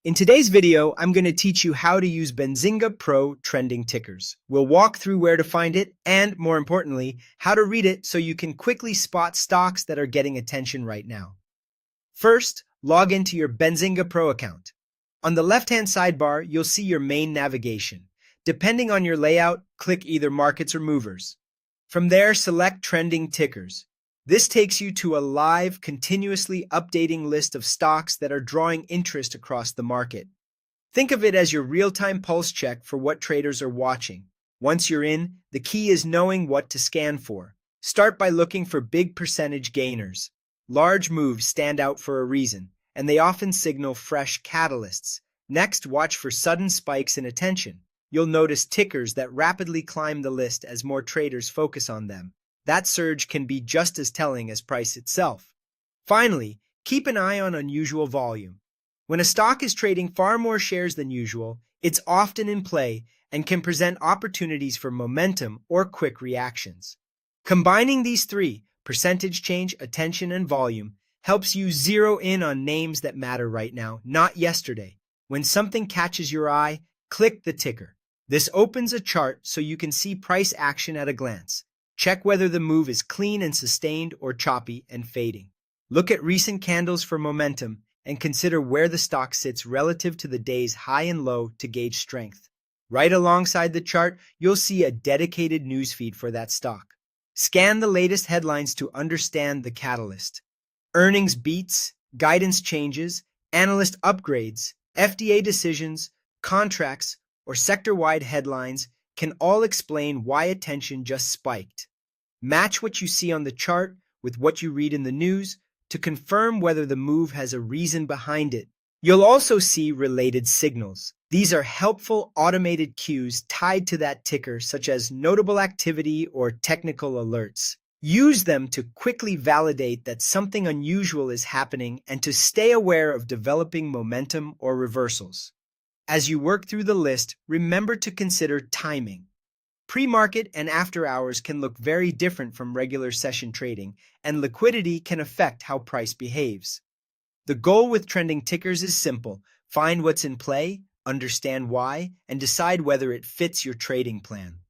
In today's video, I'm going to teach you how to use Benzinga Pro Trending Tickers. We'll walk through where to find it and, more importantly, how to read it so you can quickly spot stocks that are getting attention right now. First, log into your Benzinga Pro account. On the left-hand sidebar, you'll see your main navigation. Depending on your layout, click either Markets or Movers. From there, select Trending Tickers. This takes you to a live, continuously updating list of stocks that are drawing interest across the market. Think of it as your real-time pulse check for what traders are watching. Once you're in, the key is knowing what to scan for. Start by looking for big percentage gainers. Large moves stand out for a reason, and they often signal fresh catalysts. Next, watch for sudden spikes in attention. You'll notice tickers that rapidly climb the list as more traders focus on them. That surge can be just as telling as price itself. Finally, keep an eye on unusual volume. When a stock is trading far more shares than usual, it's often in play and can present opportunities for momentum or quick reactions. Combining these three, percentage change, attention, and volume, helps you zero in on names that matter right now, not yesterday. When something catches your eye, click the ticker. This opens a chart so you can see price action at a glance. Check whether the move is clean and sustained or choppy and fading. Look at recent candles for momentum and consider where the stock sits relative to the day's high and low to gauge strength. Right alongside the chart, you'll see a dedicated newsfeed for that stock. Scan the latest headlines to understand the catalyst. Earnings beats, guidance changes, analyst upgrades, FDA decisions, contracts, or sector-wide headlines can all explain why attention just spiked. Match what you see on the chart with what you read in the news to confirm whether the move has a reason behind it. You'll also see related signals. These are helpful automated cues tied to that ticker, such as notable activity or technical alerts. Use them to quickly validate that something unusual is happening and to stay aware of developing momentum or reversals. As you work through the list, remember to consider timing. Pre-market and after hours can look very different from regular session trading, and liquidity can affect how price behaves. The goal with trending tickers is simple: find what's in play, understand why, and decide whether it fits your trading plan.